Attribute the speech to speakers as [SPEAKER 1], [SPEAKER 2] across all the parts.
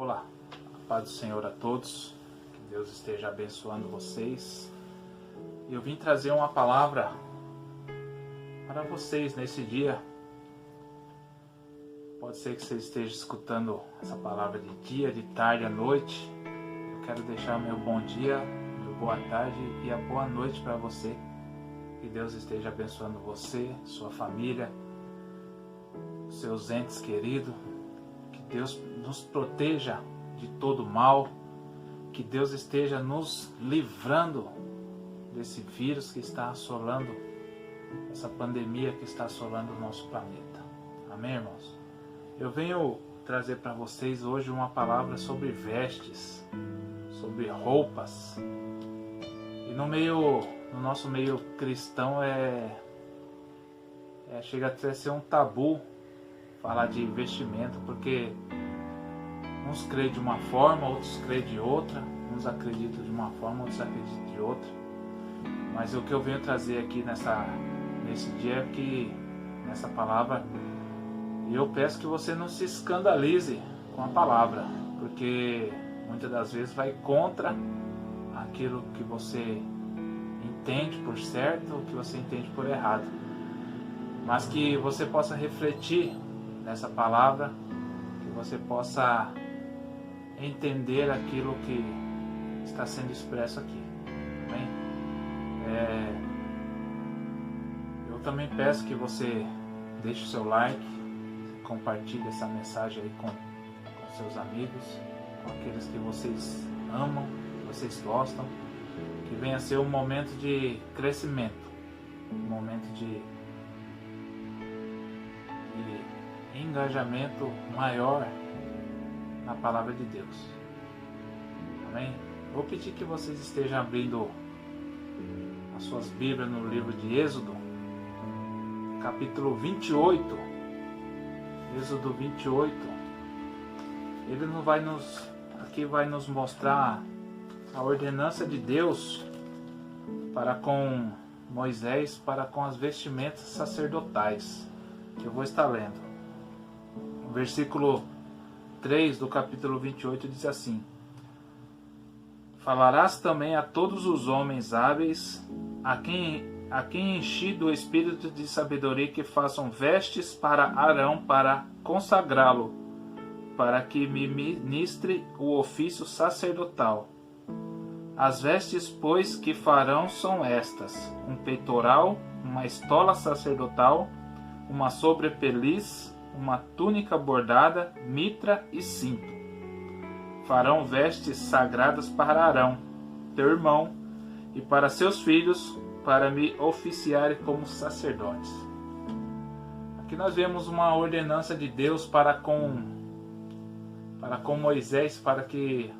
[SPEAKER 1] Olá, a paz do Senhor a todos, que Deus esteja abençoando vocês. Eu vim trazer uma palavra para vocês nesse dia. Pode ser que você esteja escutando essa palavra de dia, de tarde, à noite. Eu quero deixar meu bom dia, meu boa tarde e a boa noite para você. Que Deus esteja abençoando você, sua família, seus entes queridos. Que Deus nos proteja de todo mal. Que Deus esteja nos livrando desse vírus que está assolando, essa pandemia que está assolando o nosso planeta. Amém, irmãos? Eu venho trazer para vocês hoje uma palavra sobre vestes, sobre roupas. E no nosso meio cristão chega até a ser um tabu falar de vestimento, porque uns creem de uma forma, outros creem de outra, uns acreditam de uma forma, outros acreditam de outra. Mas o que eu venho trazer aqui nesse dia é que, nessa palavra, eu peço que você não se escandalize com a palavra, porque muitas das vezes vai contra aquilo que você entende por certo ou que você entende por errado. Mas que você possa refletir nessa palavra, que você possa entender aquilo que está sendo expresso aqui. Amém? Eu também peço que você deixe o seu like, compartilhe essa mensagem aí com seus amigos, com aqueles que vocês amam, que vocês gostam, que venha a ser um momento de crescimento, um momento de engajamento maior na palavra de Deus. Amém? Vou pedir que vocês estejam abrindo as suas Bíblias no livro de Êxodo, capítulo 28. Êxodo 28. Ele vai nos mostrar a ordenança de Deus para com Moisés, para com as vestimentas sacerdotais. Eu vou estar lendo. O versículo 3 do capítulo 28 diz assim: Falarás também a todos os homens hábeis, a quem enchi do espírito de sabedoria, que façam vestes para Arão, para consagrá-lo, para que me ministre o ofício sacerdotal. As vestes, pois, que farão são estas: um peitoral, uma estola sacerdotal, uma sobrepeliz, uma túnica bordada, mitra e cinto. Farão vestes sagradas para Arão, teu irmão, e para seus filhos, para me oficiarem como sacerdotes. Aqui nós vemos uma ordenança de Deus para com Moisés, para que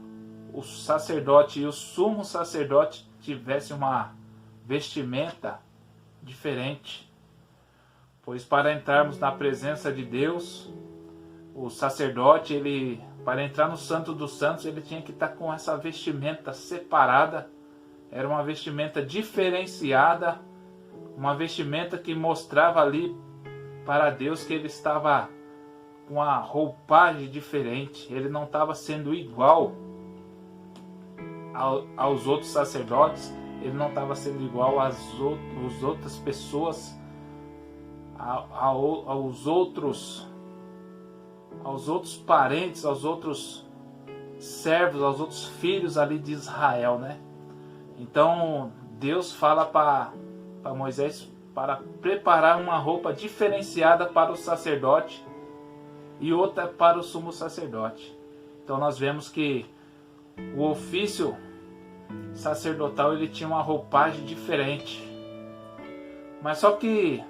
[SPEAKER 1] o sacerdote e o sumo sacerdote tivessem uma vestimenta diferente. Pois para entrarmos na presença de Deus, o sacerdote, para entrar no Santo dos Santos, ele tinha que estar com essa vestimenta separada. Era uma vestimenta diferenciada, uma vestimenta que mostrava ali para Deus que ele estava com uma roupagem diferente. Ele não estava sendo igual aos outros sacerdotes, ele não estava sendo igual às outras pessoas, aos outros parentes, aos outros servos, aos outros filhos ali de Israel, né? Então Deus fala para Moisés para preparar uma roupa diferenciada para o sacerdote e outra para o sumo sacerdote. Então nós vemos que o ofício sacerdotal, ele tinha uma roupagem diferente. Mas só que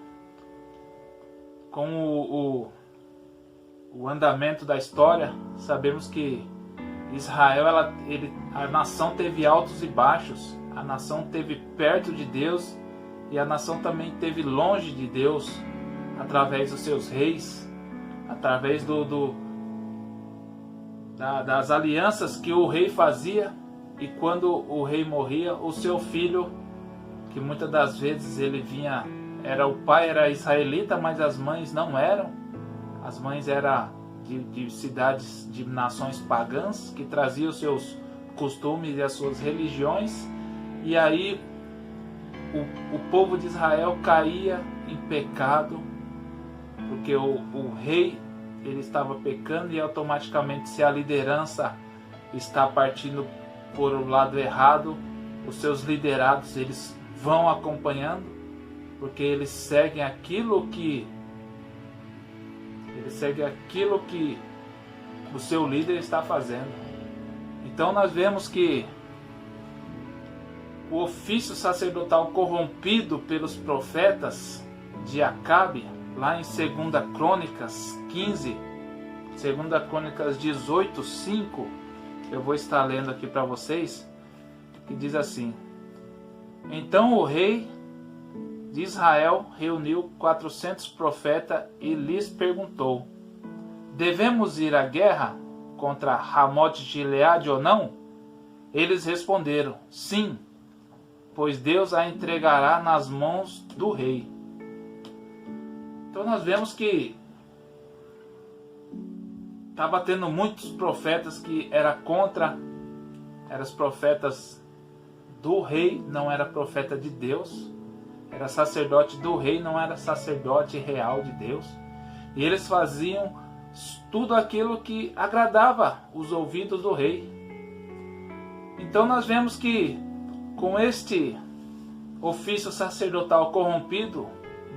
[SPEAKER 1] com o andamento da história, sabemos que Israel, a nação teve altos e baixos. A nação teve perto de Deus e a nação também teve longe de Deus, através dos seus reis, através das alianças que o rei fazia. E quando o rei morria, o seu filho, que muitas das vezes o pai era israelita, mas as mães não eram. As mães eram de cidades de nações pagãs que traziam os seus costumes e as suas religiões, e aí o povo de Israel caía em pecado, porque o rei ele estava pecando, e automaticamente, se a liderança está partindo por um lado errado, os seus liderados eles vão acompanhando, porque eles seguem aquilo que o seu líder está fazendo. Então nós vemos que o ofício sacerdotal corrompido pelos profetas de Acabe, lá em 2 Crônicas 15, 2 Crônicas 18, 5, eu vou estar lendo aqui para vocês, que diz assim: Então o rei de Israel reuniu 400 profetas e lhes perguntou: Devemos ir à guerra contra Ramote de Gileade ou não? Eles responderam: Sim, pois Deus a entregará nas mãos do rei. Então nós vemos que estava tendo muitos profetas que era contra, eram os profetas do rei, não era profeta de Deus, era sacerdote do rei, não era sacerdote real de Deus, e eles faziam tudo aquilo que agradava os ouvidos do rei. Então nós vemos que com este ofício sacerdotal corrompido,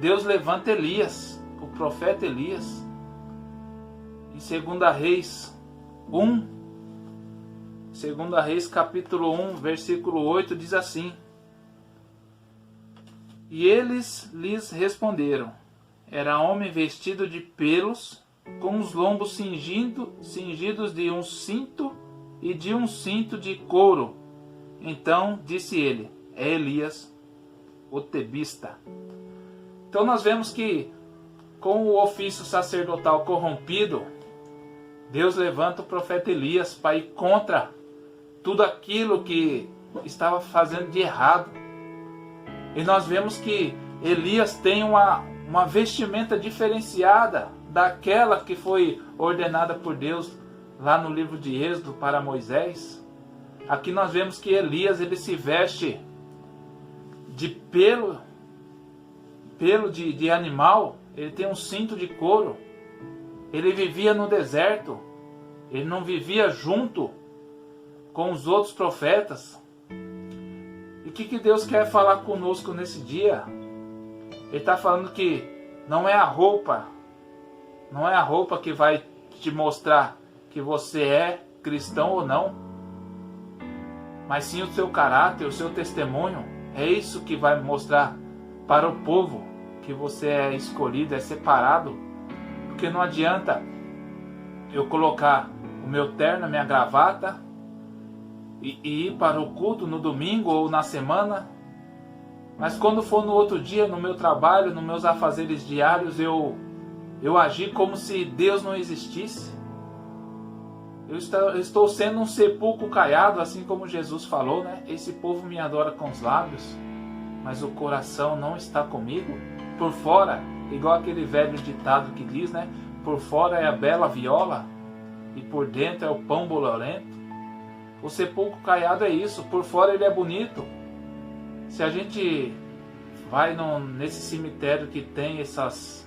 [SPEAKER 1] Deus levanta Elias, o profeta Elias. Em 2 Reis 1, 2 Reis capítulo 1, versículo 8, diz assim: E eles lhes responderam: Era homem vestido de pelos, com os lombos cingidos de um cinto e de um cinto de couro. Então disse ele: É Elias, o tebista. Então nós vemos que com o ofício sacerdotal corrompido, Deus levanta o profeta Elias para ir contra tudo aquilo que estava fazendo de errado. E nós vemos que Elias tem uma vestimenta diferenciada daquela que foi ordenada por Deus lá no livro de Êxodo para Moisés. Aqui nós vemos que Elias ele se veste de pelo de animal, ele tem um cinto de couro. Ele vivia no deserto, ele não vivia junto com os outros profetas. E o que Deus quer falar conosco nesse dia? Ele está falando que não é a roupa que vai te mostrar que você é cristão ou não, mas sim o seu caráter, o seu testemunho. É isso que vai mostrar para o povo que você é escolhido, é separado. Porque não adianta eu colocar o meu terno, a minha gravata e ir para o culto no domingo ou na semana, mas quando for no outro dia, no meu trabalho, nos meus afazeres diários, eu agir como se Deus não existisse. Eu estou sendo um sepulcro caiado, assim como Jesus falou, né? Esse povo me adora com os lábios, mas o coração não está comigo. Por fora, igual aquele velho ditado que diz, né? Por fora é a bela viola e por dentro é o pão bolorento. O sepulcro caiado é isso, por fora ele é bonito. Se a gente vai nesse cemitério que tem essas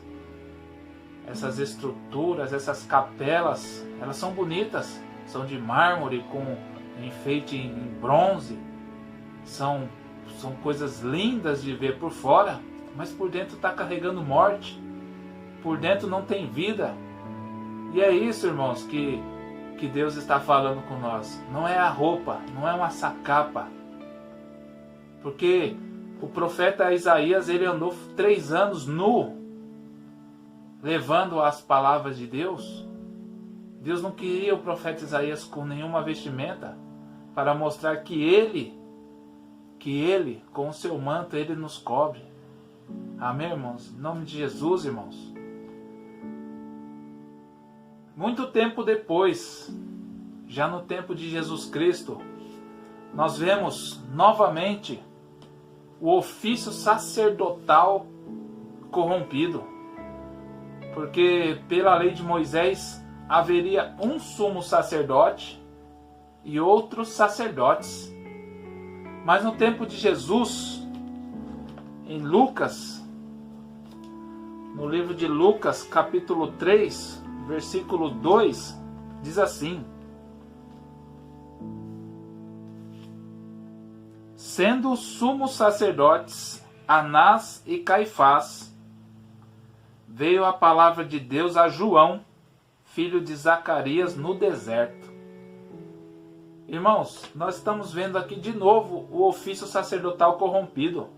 [SPEAKER 1] estruturas, essas capelas, elas são bonitas, são de mármore com enfeite em bronze, são coisas lindas de ver por fora, mas por dentro está carregando morte, por dentro não tem vida. E é isso, irmãos, que Deus está falando com nós. Não é a roupa, não é uma sacapa, porque o profeta Isaías ele andou 3 anos nu, levando as palavras de Deus. Deus não queria o profeta Isaías com nenhuma vestimenta, para mostrar que ele, com o seu manto, ele nos cobre. Amém, irmãos? Em nome de Jesus, irmãos. Muito tempo depois, já no tempo de Jesus Cristo, nós vemos novamente o ofício sacerdotal corrompido. Porque pela lei de Moisés, haveria um sumo sacerdote e outros sacerdotes. Mas no tempo de Jesus, em Lucas, no livro de Lucas, capítulo 3, versículo 2, diz assim: sendo os sumos sacerdotes Anás e Caifás, veio a palavra de Deus a João, filho de Zacarias, no deserto. Irmãos, nós estamos vendo aqui de novo o ofício sacerdotal corrompido.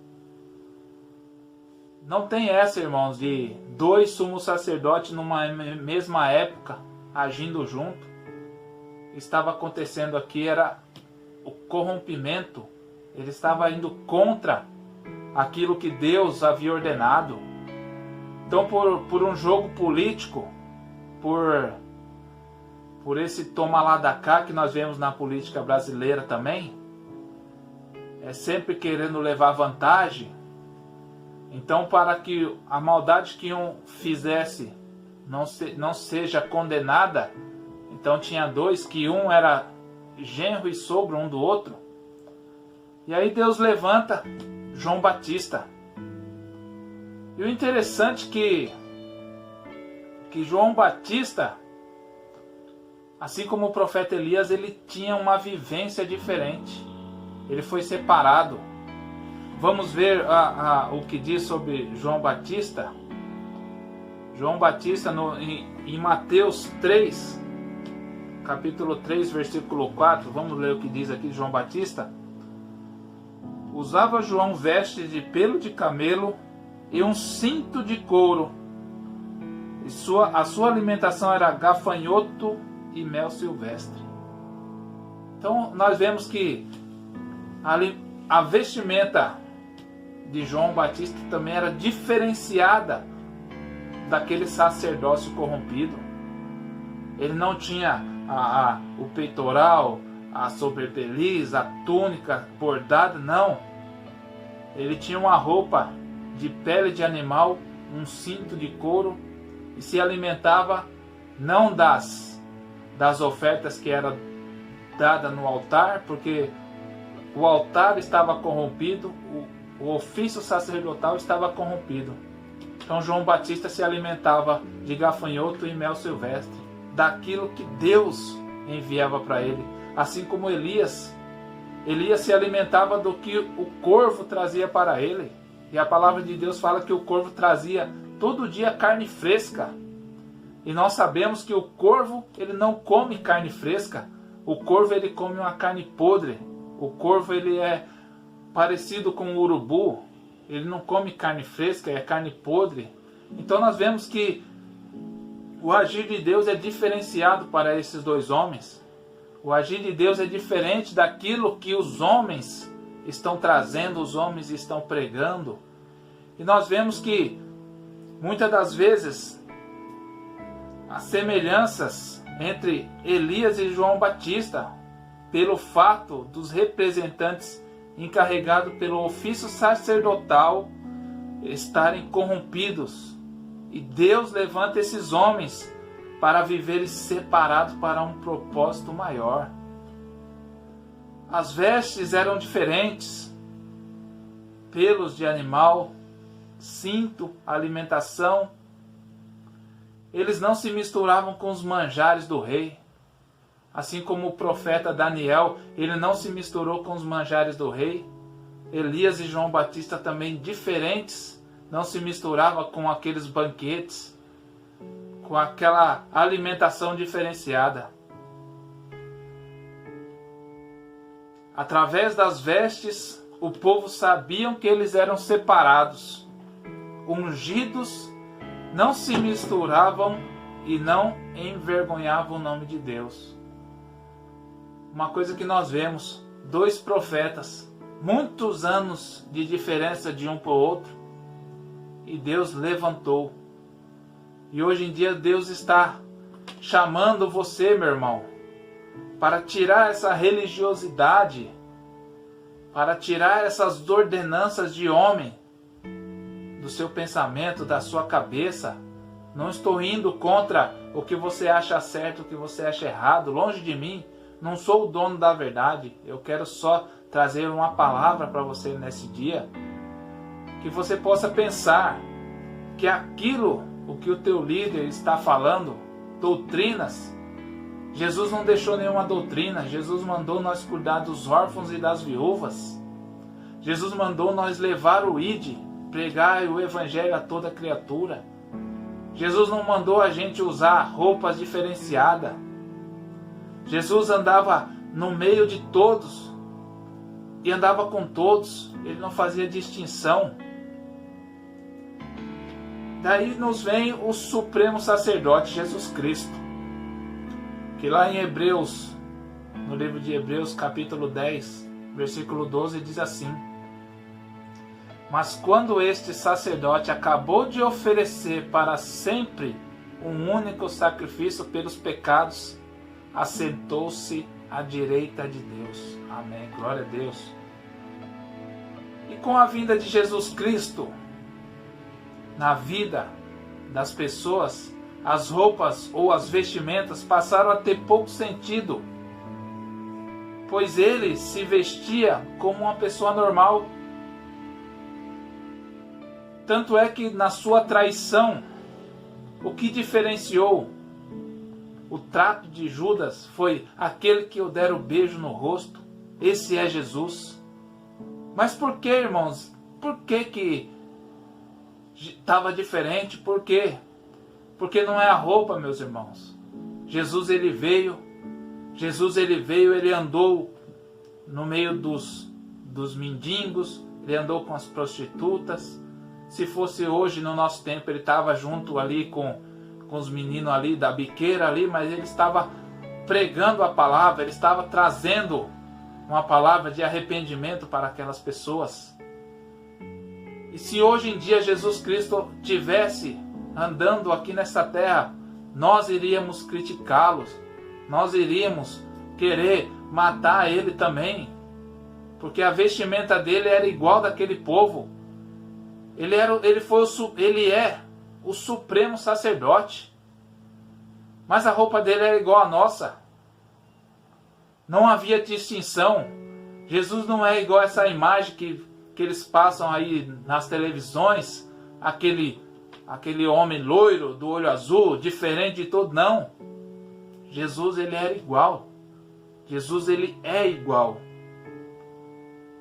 [SPEAKER 1] Não tem essa, irmãos, de dois sumos sacerdotes numa mesma época agindo junto. O que estava acontecendo aqui era o corrompimento. Ele estava indo contra aquilo que Deus havia ordenado. Então, por um jogo político, por esse toma lá da cá que nós vemos na política brasileira também, é sempre querendo levar vantagem. Então, para que a maldade que um fizesse não seja condenada, então tinha dois, que um era genro e sogro um do outro. E aí Deus levanta João Batista. E o interessante que João Batista, assim como o profeta Elias, ele tinha uma vivência diferente. Ele foi separado. Vamos ver o que diz sobre João Batista. João Batista em Mateus 3, capítulo 3, versículo 4. Vamos ler o que diz aqui de João Batista. Usava João vestes de pelo de camelo e um cinto de couro. E a sua alimentação era gafanhoto e mel silvestre. Então nós vemos que a vestimenta de João Batista também era diferenciada daquele sacerdócio corrompido. Ele não tinha o peitoral, a sobrepeliz, a túnica bordada, não. Ele tinha uma roupa de pele de animal, um cinto de couro, e se alimentava não das ofertas que eram dadas no altar, porque o altar estava corrompido, o ofício sacerdotal estava corrompido. Então João Batista se alimentava de gafanhoto e mel silvestre, daquilo que Deus enviava para ele. Assim como Elias se alimentava do que o corvo trazia para ele. E a palavra de Deus fala que o corvo trazia todo dia carne fresca. E nós sabemos que o corvo, ele não come carne fresca. O corvo, ele come uma carne podre. O corvo, ele é parecido com o urubu. Ele não come carne fresca, é carne podre. Então nós vemos que o agir de Deus é diferenciado para esses dois homens. O agir de Deus é diferente daquilo que os homens estão trazendo, os homens estão pregando. E nós vemos que muitas das vezes as semelhanças entre Elias e João Batista, pelo fato dos representantes encarregados pelo ofício sacerdotal estarem corrompidos. E Deus levanta esses homens para viverem separados para um propósito maior. As vestes eram diferentes, pelos de animal, cinto, alimentação. Eles não se misturavam com os manjares do rei. Assim como o profeta Daniel, ele não se misturou com os manjares do rei. Elias e João Batista também diferentes, não se misturavam com aqueles banquetes, com aquela alimentação diferenciada. Através das vestes, o povo sabia que eles eram separados, ungidos, não se misturavam e não envergonhavam o nome de Deus. Uma coisa que nós vemos, dois profetas, muitos anos de diferença de um para o outro, e Deus levantou. E hoje em dia Deus está chamando você, meu irmão, para tirar essa religiosidade, para tirar essas ordenanças de homem do seu pensamento, da sua cabeça. Não estou indo contra o que você acha certo, o que você acha errado. Longe de mim. Não sou o dono da verdade. Eu quero só trazer uma palavra para você nesse dia. Que você possa pensar que aquilo, o que o teu líder está falando, doutrinas, Jesus não deixou nenhuma doutrina. Jesus mandou nós cuidar dos órfãos e das viúvas. Jesus mandou nós levar o ID, pregar o evangelho a toda criatura. Jesus não mandou a gente usar roupas diferenciadas. Jesus andava no meio de todos e andava com todos. Ele não fazia distinção. Daí nos vem o supremo sacerdote, Jesus Cristo, que lá em Hebreus, no livro de Hebreus, capítulo 10, versículo 12, diz assim: mas quando este sacerdote acabou de oferecer para sempre um único sacrifício pelos pecados, assentou-se à direita de Deus. Amém. Glória a Deus. E com a vinda de Jesus Cristo na vida das pessoas, as roupas ou as vestimentas passaram a ter pouco sentido, pois ele se vestia como uma pessoa normal. Tanto é que na sua traição, o que diferenciou o trato de Judas foi aquele que eu der o beijo no rosto. Esse é Jesus. Mas por que, irmãos? Por que estava diferente? Por quê? Porque não é a roupa, meus irmãos. Jesus ele veio, ele andou no meio dos mendigos, ele andou com as prostitutas. Se fosse hoje, no nosso tempo, ele estava junto ali com os meninos ali da biqueira ali, mas ele estava pregando a palavra, ele estava trazendo uma palavra de arrependimento para aquelas pessoas. E se hoje em dia Jesus Cristo tivesse andando aqui nessa terra, nós iríamos criticá-los, nós iríamos querer matar ele também, porque a vestimenta dele era igual daquele povo. Ele é o supremo sacerdote. Mas a roupa dele era igual à nossa. Não havia distinção. Jesus não é igual a essa imagem que eles passam aí nas televisões. Aquele homem loiro, do olho azul, diferente de todo. Não. Jesus ele era igual. Jesus ele é igual.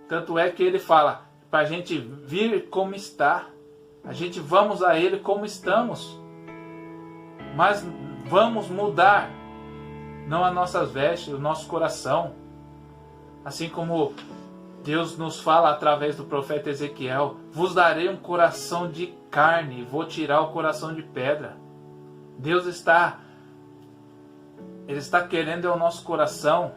[SPEAKER 1] Tanto é que ele fala para a gente vir como está. A gente vamos a ele como estamos. Mas vamos mudar. Não as nossas vestes, o nosso coração. Assim como Deus nos fala através do profeta Ezequiel: vos darei um coração de carne, vou tirar o coração de pedra. Deus está querendo o nosso coração.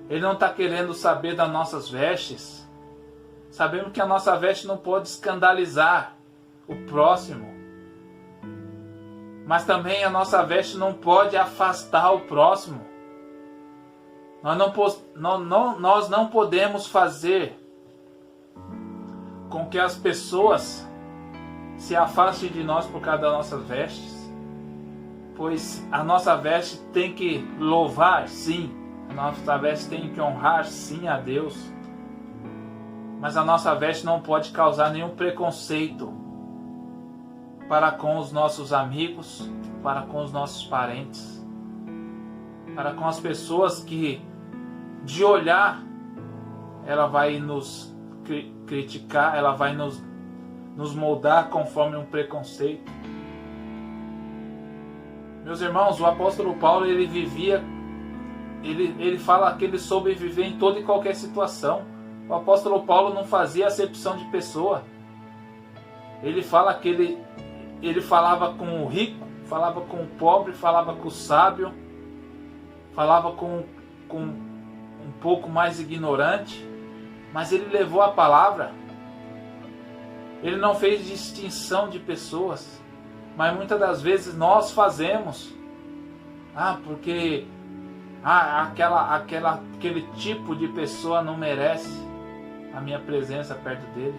[SPEAKER 1] Ele não está querendo saber das nossas vestes. Sabemos que a nossa veste não pode escandalizar o próximo. Mas também a nossa veste não pode afastar o próximo. Nós não podemos fazer com que as pessoas se afastem de nós por causa das nossas vestes. Pois a nossa veste tem que louvar, sim. A nossa veste tem que honrar, sim, a Deus. Mas a nossa veste não pode causar nenhum preconceito para com os nossos amigos, para com os nossos parentes, para com as pessoas que, de olhar, ela vai nos criticar, ela vai nos moldar conforme um preconceito. Meus irmãos, o apóstolo Paulo, ele fala que ele soube viver em toda e qualquer situação. O apóstolo Paulo não fazia acepção de pessoa. Ele fala que ele falava com o rico, falava com o pobre, falava com o sábio, falava com um pouco mais ignorante, mas ele levou a palavra. Ele não fez distinção de pessoas, mas muitas das vezes nós fazemos. Porque aquele tipo de pessoa não merece a minha presença perto dele.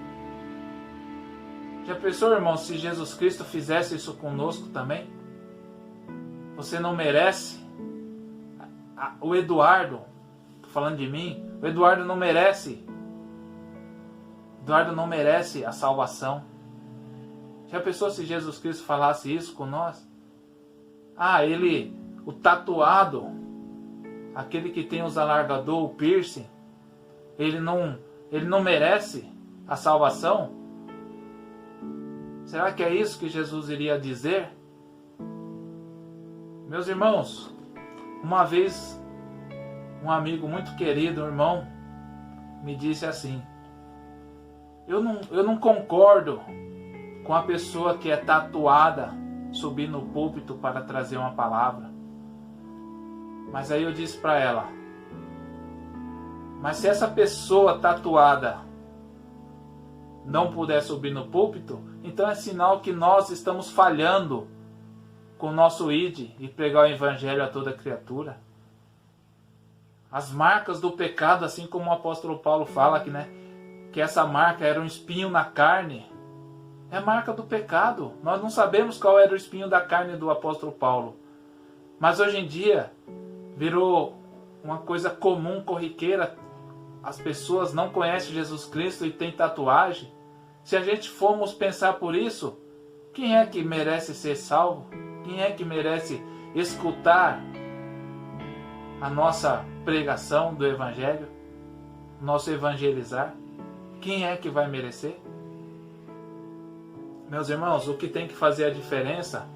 [SPEAKER 1] Já pensou, irmão, se Jesus Cristo fizesse isso conosco também? Você não merece? O Eduardo, tô falando de mim, o Eduardo não merece. Eduardo não merece a salvação. Já pensou se Jesus Cristo falasse isso com nós? Ele, o tatuado, aquele que tem os alargador, o piercing, ele não merece a salvação? Será que é isso que Jesus iria dizer? Meus irmãos, uma vez um amigo muito querido, um irmão, me disse assim: eu não concordo com a pessoa que é tatuada subir no púlpito para trazer uma palavra. Mas aí eu disse para ela: mas se essa pessoa tatuada não puder subir no púlpito, então é sinal que nós estamos falhando com o nosso id e pregar o evangelho a toda criatura. As marcas do pecado, assim como o apóstolo Paulo fala aqui, né? Que essa marca era um espinho na carne. É a marca do pecado. Nós não sabemos qual era o espinho da carne do apóstolo Paulo. Mas hoje em dia virou uma coisa comum, corriqueira. As pessoas não conhecem Jesus Cristo e têm tatuagem. Se a gente formos pensar por isso, quem é que merece ser salvo? Quem é que merece escutar a nossa pregação do Evangelho? Nosso evangelizar? Quem é que vai merecer? Meus irmãos, o que tem que fazer a diferença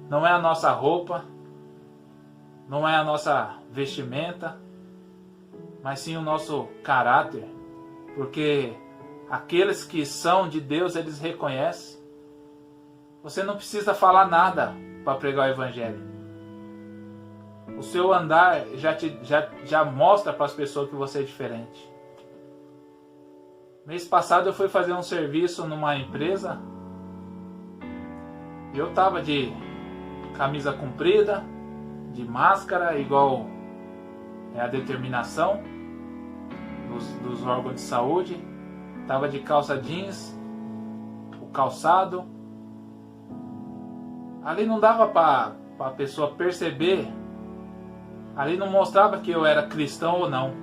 [SPEAKER 1] não é a nossa roupa, não é a nossa vestimenta, mas sim o nosso caráter. Porque aqueles que são de Deus, eles reconhecem. Você não precisa falar nada para pregar o Evangelho. O seu andar já mostra para as pessoas que você é diferente. Mês passado eu fui fazer um serviço numa empresa. E eu estava de camisa comprida, de máscara, igual é a determinação dos órgãos de saúde. Estava de calça jeans, o calçado. Ali não dava para a pessoa perceber. Ali não mostrava que eu era cristão ou não.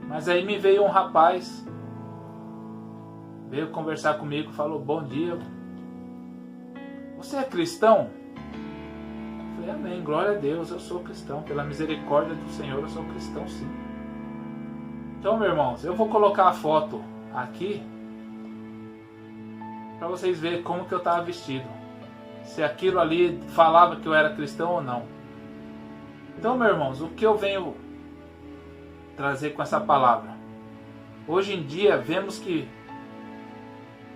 [SPEAKER 1] Mas aí me veio um rapaz, veio conversar comigo, falou: bom dia, você é cristão? Eu falei: amém, glória a Deus, eu sou cristão, pela misericórdia do Senhor eu sou cristão sim. Então, meus irmãos, eu vou colocar a foto aqui para vocês verem como que eu estava vestido, se aquilo ali falava que eu era cristão ou não. Então, meus irmãos, o que eu venho trazer com essa palavra? Hoje em dia vemos que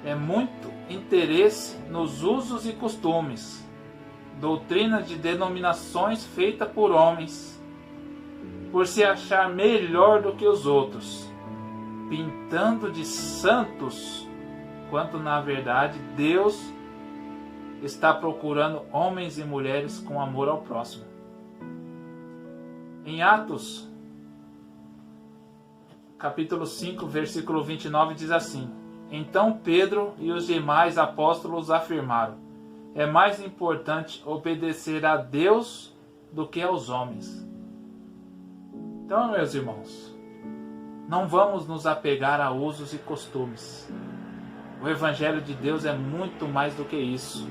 [SPEAKER 1] é muito interesse nos usos e costumes, doutrina de denominações feita por homens, por se achar melhor do que os outros, pintando de santos, quanto na verdade Deus está procurando homens e mulheres com amor ao próximo. Em Atos, capítulo 5, versículo 29, diz assim: então Pedro e os demais apóstolos afirmaram: é mais importante obedecer a Deus do que aos homens. Então, meus irmãos, não vamos nos apegar a usos e costumes. O Evangelho de Deus é muito mais do que isso.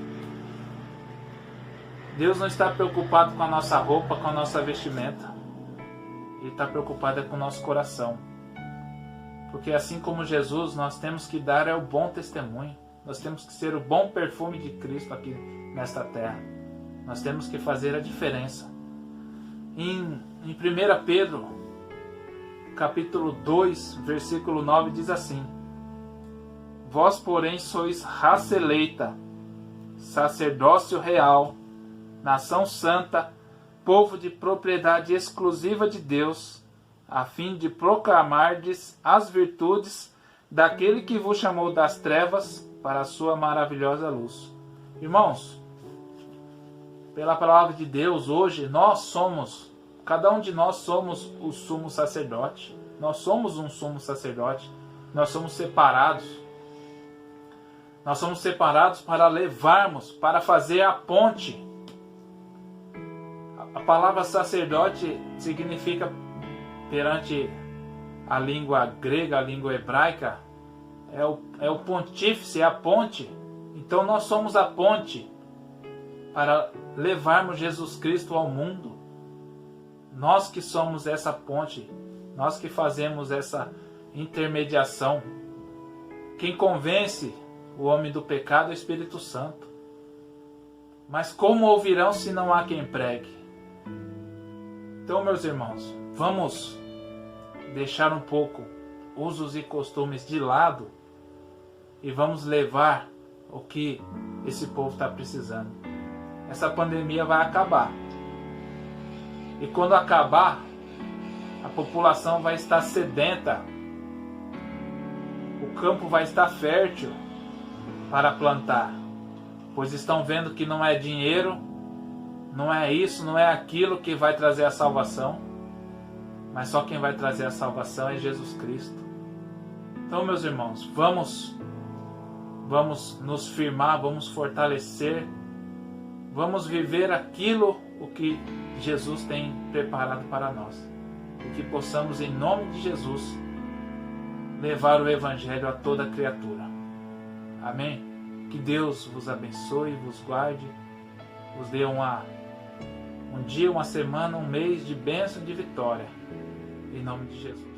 [SPEAKER 1] Deus não está preocupado com a nossa roupa, com a nossa vestimenta. Ele está preocupado com o nosso coração. Porque assim como Jesus, nós temos que dar o bom testemunho. Nós temos que ser o bom perfume de Cristo aqui nesta terra. Nós temos que fazer a diferença. Em 1 Pedro, capítulo 2, versículo 9, diz assim: vós, porém, sois raça eleita, sacerdócio real, nação santa, povo de propriedade exclusiva de Deus, a fim de proclamardes as virtudes daquele que vos chamou das trevas para a sua maravilhosa luz. Irmãos, pela palavra de Deus, hoje cada um de nós somos o sumo sacerdote. Nós somos um sumo sacerdote. Nós somos separados. Nós somos separados para levarmos, para fazer a ponte. A palavra sacerdote significa, perante a língua grega, a língua hebraica, é o pontífice, é a ponte. Então nós somos a ponte para levarmos Jesus Cristo ao mundo. Nós que somos essa ponte, nós que fazemos essa intermediação. Quem convence o homem do pecado é o Espírito Santo. Mas como ouvirão se não há quem pregue? Então, meus irmãos, vamos deixar um pouco usos e costumes de lado e vamos levar o que esse povo está precisando. Essa pandemia vai acabar. E quando acabar, a população vai estar sedenta. O campo vai estar fértil para plantar. Pois estão vendo que não é dinheiro, não é isso, não é aquilo que vai trazer a salvação. Mas só quem vai trazer a salvação é Jesus Cristo. Então, meus irmãos, vamos nos firmar, vamos fortalecer, vamos viver aquilo o que Jesus tem preparado para nós. E que possamos, em nome de Jesus, levar o Evangelho a toda criatura. Amém? Que Deus vos abençoe, vos guarde, vos dê um dia, uma semana, um mês de bênção e de vitória. Em nome de Jesus.